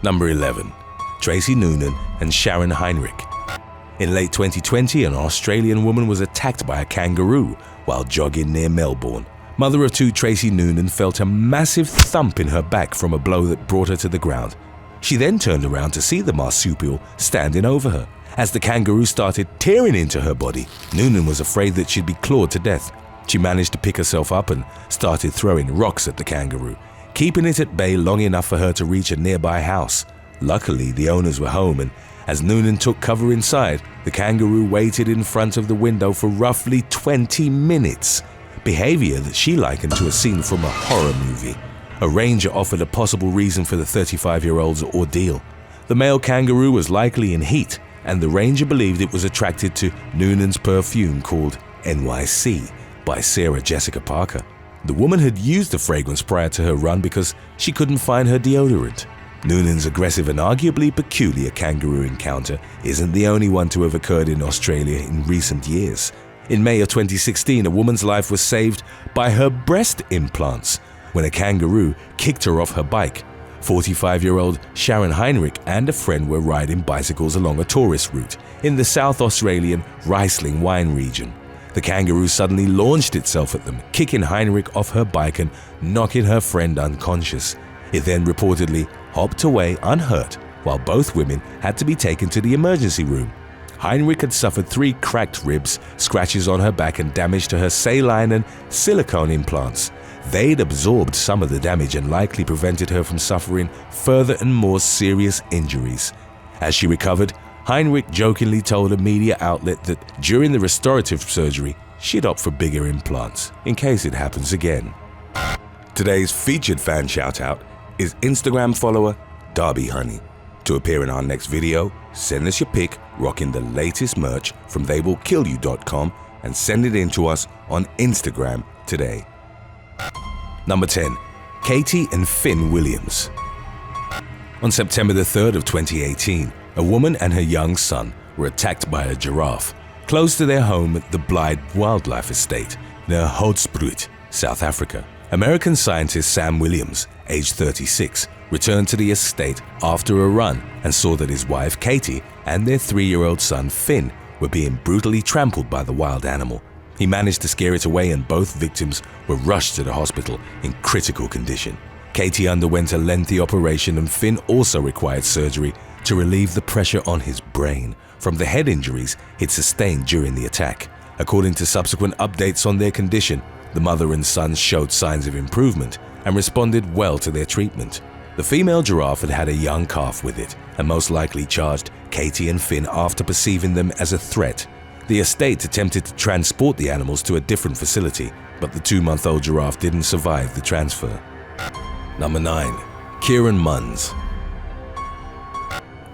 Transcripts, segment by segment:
Number 11. Tracy Noonan and Sharon Heinrich. In late 2020, an Australian woman was attacked by a kangaroo while jogging near Melbourne. Mother of two Tracy Noonan felt a massive thump in her back from a blow that brought her to the ground. She then turned around to see the marsupial standing over her. As the kangaroo started tearing into her body, Noonan was afraid that she'd be clawed to death. She managed to pick herself up and started throwing rocks at the kangaroo, keeping it at bay long enough for her to reach a nearby house. Luckily, the owners were home, and as Noonan took cover inside, the kangaroo waited in front of the window for roughly 20 minutes, behavior that she likened to a scene from a horror movie. A ranger offered a possible reason for the 35-year-old's ordeal. The male kangaroo was likely in heat, and the ranger believed it was attracted to Noonan's perfume called NYC by Sarah Jessica Parker. The woman had used the fragrance prior to her run because she couldn't find her deodorant. Noonan's aggressive and arguably peculiar kangaroo encounter isn't the only one to have occurred in Australia in recent years. In May of 2016, a woman's life was saved by her breast implants when a kangaroo kicked her off her bike. 45-year-old Sharon Heinrich and a friend were riding bicycles along a tourist route in the South Australian Riesling wine region. The kangaroo suddenly launched itself at them, kicking Heinrich off her bike and knocking her friend unconscious. It then reportedly hopped away unhurt, while both women had to be taken to the emergency room. Heinrich had suffered 3 cracked ribs, scratches on her back, and damage to her saline and silicone implants. They'd absorbed some of the damage and likely prevented her from suffering further and more serious injuries. As she recovered, Heinrich jokingly told a media outlet that during the restorative surgery, she'd opt for bigger implants in case it happens again. Today's featured fan shoutout is Instagram follower Darby Honey. To appear in our next video, send us your pic rocking the latest merch from theywillkillyou.com and send it in to us on Instagram today. Number 10. Katie and Finn Williams. On September the 3rd of 2018, a woman and her young son were attacked by a giraffe close to their home at the Blythe Wildlife Estate near Hoedspruit, South Africa. American scientist Sam Williams, age 36, returned to the estate after a run and saw that his wife Katie and their 3-year-old son Finn were being brutally trampled by the wild animal. He managed to scare it away, and both victims were rushed to the hospital in critical condition. Katie underwent a lengthy operation, and Finn also required surgery to relieve the pressure on his brain from the head injuries he'd sustained during the attack. According to subsequent updates on their condition, the mother and son showed signs of improvement and responded well to their treatment. The female giraffe had had a young calf with it and most likely charged Katie and Finn after perceiving them as a threat. The estate attempted to transport the animals to a different facility, but the 2-month-old giraffe didn't survive the transfer. Number 9. Kieran Munns.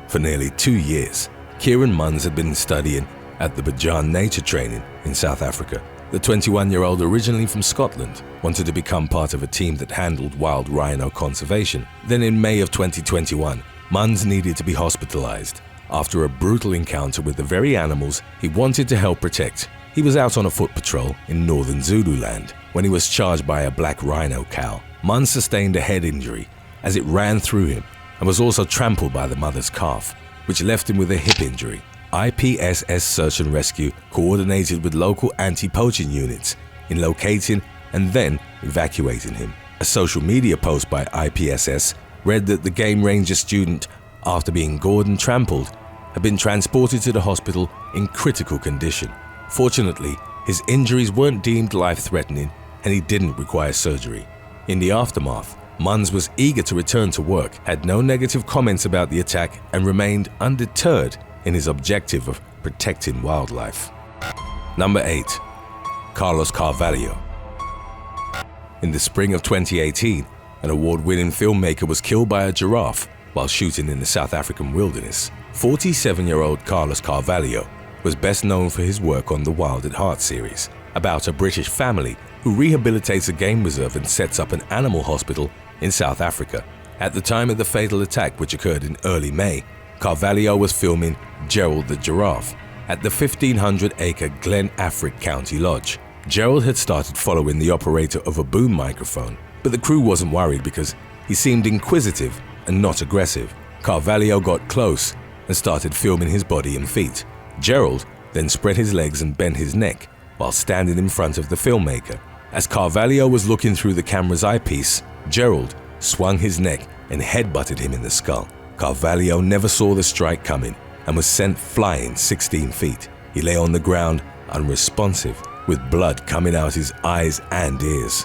For nearly 2 years, Kieran Munns had been studying at the Bajan Nature Training in South Africa. The 21-year-old, originally from Scotland, wanted to become part of a team that handled wild rhino conservation. Then in May of 2021, Munns needed to be hospitalized after a brutal encounter with the very animals he wanted to help protect. He was out on a foot patrol in northern Zululand when he was charged by a black rhino cow. Munns sustained a head injury as it ran through him and was also trampled by the mother's calf, which left him with a hip injury. IPSS Search and Rescue coordinated with local anti-poaching units in locating and then evacuating him. A social media post by IPSS read that the game ranger student, after being gored and trampled, had been transported to the hospital in critical condition. Fortunately, his injuries weren't deemed life-threatening and he didn't require surgery. In the aftermath, Munns was eager to return to work, had no negative comments about the attack, and remained undeterred in his objective of protecting wildlife. Number 8. Carlos Carvalho. In the spring of 2018, an award-winning filmmaker was killed by a giraffe while shooting in the South African wilderness. 47-year-old Carlos Carvalho was best known for his work on the Wild at Heart series, about a British family who rehabilitates a game reserve and sets up an animal hospital in South Africa. At the time of the fatal attack, which occurred in early May, Carvalho was filming Gerald the Giraffe at the 1,500-acre Glen Affric County Lodge. Gerald had started following the operator of a boom microphone, but the crew wasn't worried because he seemed inquisitive and not aggressive. Carvalho got close and started filming his body and feet. Gerald then spread his legs and bent his neck while standing in front of the filmmaker. As Carvalho was looking through the camera's eyepiece, Gerald swung his neck and headbutted him in the skull. Carvalho never saw the strike coming and was sent flying 16 feet. He lay on the ground unresponsive, with blood coming out his eyes and ears,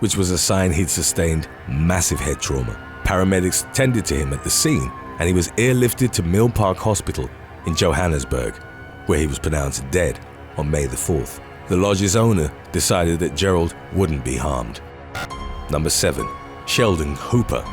which was a sign he'd sustained massive head trauma. Paramedics tended to him at the scene, and he was airlifted to Mill Park Hospital in Johannesburg, where he was pronounced dead on May the 4th. The lodge's owner decided that Gerald wouldn't be harmed. Number 7. Sheldon Hooper.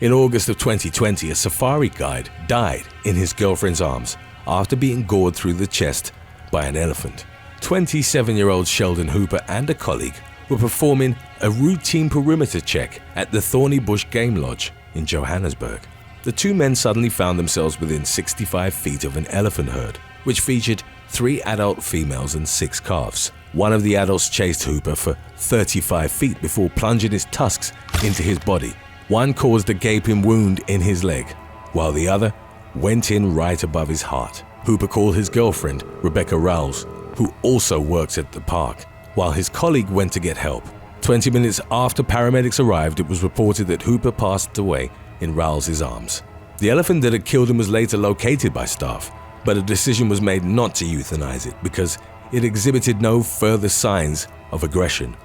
In August of 2020, a safari guide died in his girlfriend's arms after being gored through the chest by an elephant. 27-year-old Sheldon Hooper and a colleague were performing a routine perimeter check at the Thorny Bush Game Lodge in Johannesburg. The two men suddenly found themselves within 65 feet of an elephant herd, which featured 3 adult females and 6 calves. One of the adults chased Hooper for 35 feet before plunging his tusks into his body. One caused a gaping wound in his leg, while the other went in right above his heart. Hooper called his girlfriend, Rebecca Rowles, who also works at the park, while his colleague went to get help. 20 minutes after paramedics arrived, it was reported that Hooper passed away in Rowles' arms. The elephant that had killed him was later located by staff, but a decision was made not to euthanize it because it exhibited no further signs of aggression.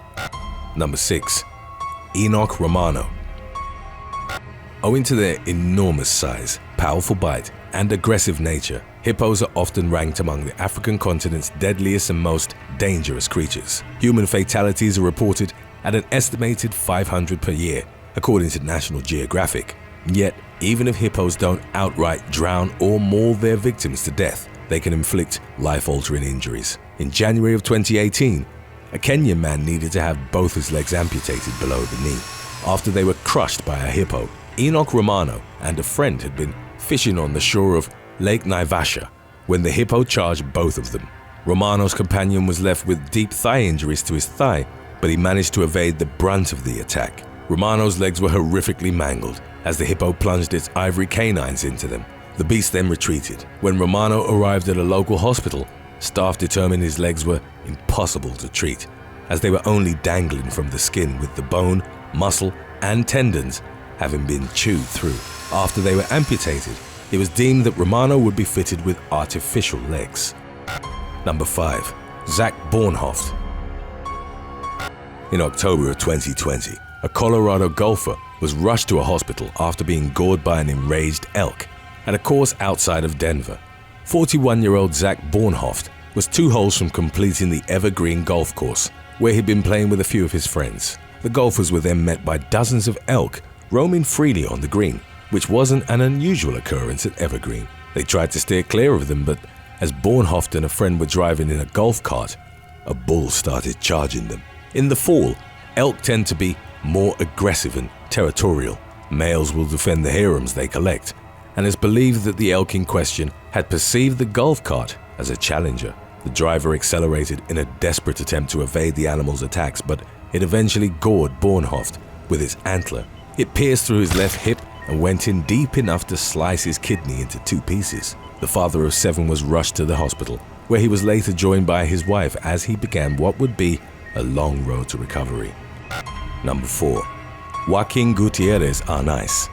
Number 6. Enoch Romano. Owing to their enormous size, powerful bite, and aggressive nature, hippos are often ranked among the African continent's deadliest and most dangerous creatures. Human fatalities are reported at an estimated 500 per year, according to National Geographic. Yet, even if hippos don't outright drown or maul their victims to death, they can inflict life-altering injuries. In January of 2018, a Kenyan man needed to have both his legs amputated below the knee after they were crushed by a hippo. Enoch Romano and a friend had been fishing on the shore of Lake Naivasha when the hippo charged both of them. Romano's companion was left with deep thigh injuries to his thigh, but he managed to evade the brunt of the attack. Romano's legs were horrifically mangled as the hippo plunged its ivory canines into them. The beast then retreated. When Romano arrived at a local hospital, staff determined his legs were impossible to treat, as they were only dangling from the skin with the bone, muscle, and tendons having been chewed through. After they were amputated, it was deemed that Romano would be fitted with artificial legs. Number 5. Zach Bornhoft. In October of 2020, a Colorado golfer was rushed to a hospital after being gored by an enraged elk at a course outside of Denver. 41-year-old Zach Bornhoft was 2 holes from completing the Evergreen golf course, where he'd been playing with a few of his friends. The golfers were then met by dozens of elk roaming freely on the green, which wasn't an unusual occurrence at Evergreen. They tried to steer clear of them, but as Bornhoft and a friend were driving in a golf cart, a bull started charging them. In the fall, elk tend to be more aggressive and territorial. Males will defend the harems they collect, and it's believed that the elk in question had perceived the golf cart as a challenger. The driver accelerated in a desperate attempt to evade the animal's attacks, but it eventually gored Bornhoft with its antler. It pierced through his left hip and went in deep enough to slice his kidney into 2 pieces. The father of 7 was rushed to the hospital, where he was later joined by his wife as he began what would be a long road to recovery. Number 4. Joaquin Gutierrez Arnaiz.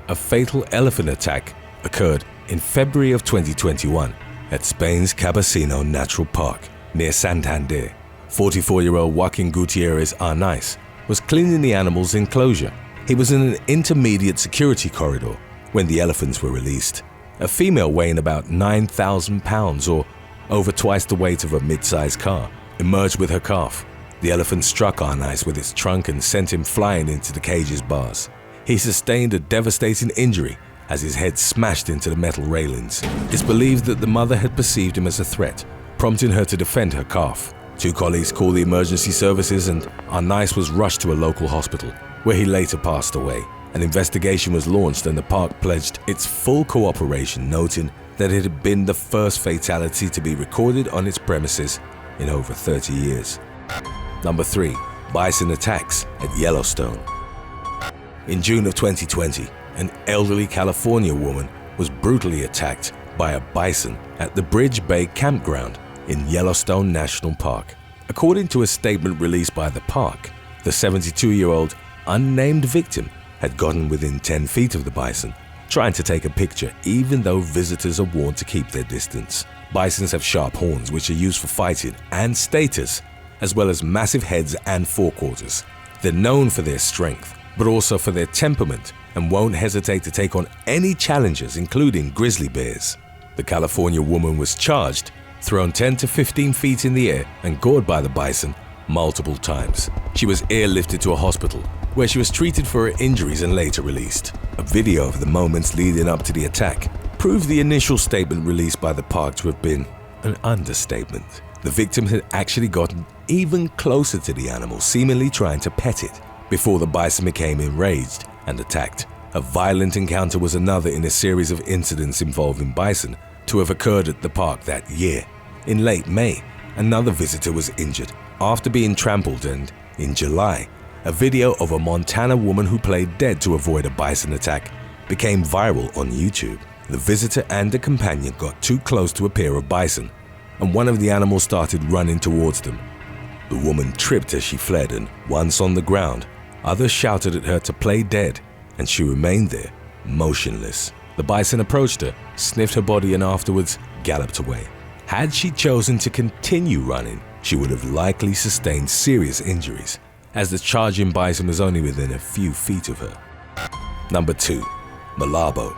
A fatal elephant attack occurred in February of 2021 at Spain's Cabacino Natural Park near Santander. 44-year-old Joaquin Gutierrez Arnaiz was cleaning the animal's enclosure. He was in an intermediate security corridor when the elephants were released. A female weighing about 9,000 pounds, or over twice the weight of a mid-sized car, emerged with her calf. The elephant struck Arnaiz with its trunk and sent him flying into the cage's bars. He sustained a devastating injury as his head smashed into the metal railings. It's believed that the mother had perceived him as a threat, prompting her to defend her calf. 2 colleagues called the emergency services and Arnaiz was rushed to a local hospital, where he later passed away. An investigation was launched and the park pledged its full cooperation, noting that it had been the first fatality to be recorded on its premises in over 30 years. Number 3. Bison attacks at Yellowstone. In June of 2020, an elderly California woman was brutally attacked by a bison at the Bridge Bay campground in Yellowstone National Park. According to a statement released by the park, the 72-year-old unnamed victim had gotten within 10 feet of the bison, trying to take a picture even though visitors are warned to keep their distance. Bisons have sharp horns which are used for fighting and status, as well as massive heads and forequarters. They're known for their strength, but also for their temperament, and won't hesitate to take on any challenges, including grizzly bears. The California woman was charged, thrown 10 to 15 feet in the air, and gored by the bison multiple times. She was airlifted to a hospital, where she was treated for her injuries and later released. A video of the moments leading up to the attack proved the initial statement released by the park to have been an understatement. The victim had actually gotten even closer to the animal, seemingly trying to pet it, before the bison became enraged and attacked. A violent encounter was another in a series of incidents involving bison to have occurred at the park that year. In late May, another visitor was injured after being trampled, and in July, a video of a Montana woman who played dead to avoid a bison attack became viral on YouTube. The visitor and a companion got too close to a pair of bison, and one of the animals started running towards them. The woman tripped as she fled, and once on the ground, others shouted at her to play dead, and she remained there, motionless. The bison approached her, sniffed her body, and afterwards galloped away. Had she chosen to continue running, she would have likely sustained serious injuries, as the charging bison was only within a few feet of her. Number 2. Malabo.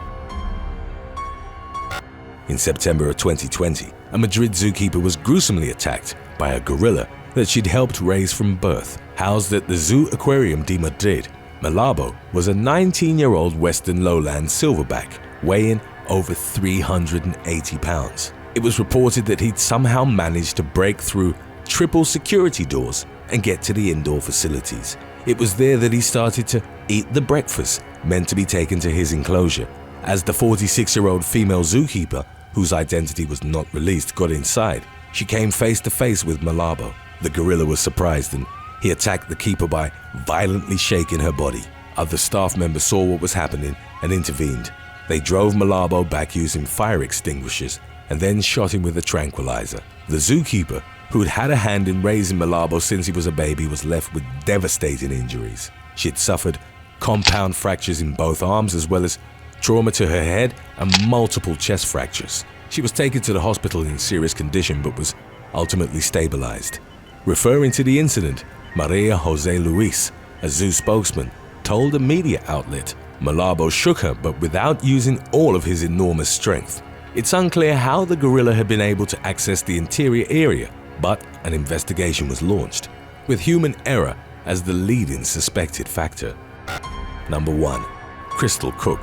In September of 2020, a Madrid zookeeper was gruesomely attacked by a gorilla that she'd helped raise from birth. Housed at the Zoo Aquarium de Madrid, Malabo was a 19-year-old western lowland silverback, weighing over 380 pounds. It was reported that he'd somehow managed to break through triple security doors and get to the indoor facilities. It was there that he started to eat the breakfast meant to be taken to his enclosure. As the 46-year-old female zookeeper, whose identity was not released, got inside, she came face to face with Malabo. The gorilla was surprised, and he attacked the keeper by violently shaking her body. Other staff members saw what was happening and intervened. They drove Malabo back using fire extinguishers and then shot him with a tranquilizer. The zookeeper, who had had a hand in raising Malabo since he was a baby, was left with devastating injuries. She had suffered compound fractures in both arms, as well as trauma to her head and multiple chest fractures. She was taken to the hospital in serious condition but was ultimately stabilized. Referring to the incident, Maria Jose Luis, a zoo spokesman, told a media outlet Malabo shook her, but without using all of his enormous strength. It's unclear how the gorilla had been able to access the interior area, but an investigation was launched, with human error as the leading suspected factor. Number 1. Crystal Cook.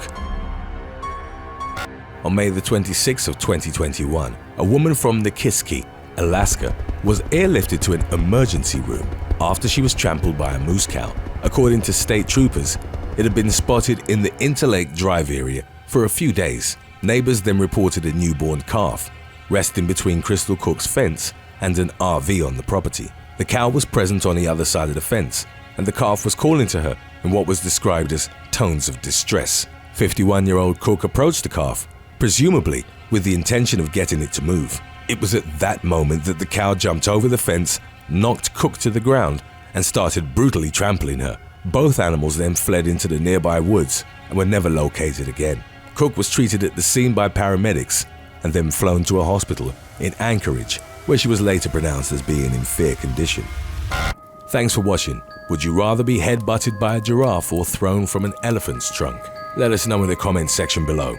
On May the 26th of 2021, a woman from Nikiski, Alaska, was airlifted to an emergency room after she was trampled by a moose cow. According to state troopers, it had been spotted in the Interlake Drive area for a few days. Neighbors then reported a newborn calf resting between Crystal Cook's fence and an RV on the property. The cow was present on the other side of the fence, and the calf was calling to her in what was described as tones of distress. 51-year-old Cook approached the calf, presumably with the intention of getting it to move. It was at that moment that the cow jumped over the fence, knocked Cook to the ground, and started brutally trampling her. Both animals then fled into the nearby woods and were never located again. Cook was treated at the scene by paramedics and then flown to a hospital in Anchorage, where she was later pronounced as being in fair condition. Thanks for watching. Would you rather be head-butted by a giraffe or thrown from an elephant's trunk? Let us know in the comments section below.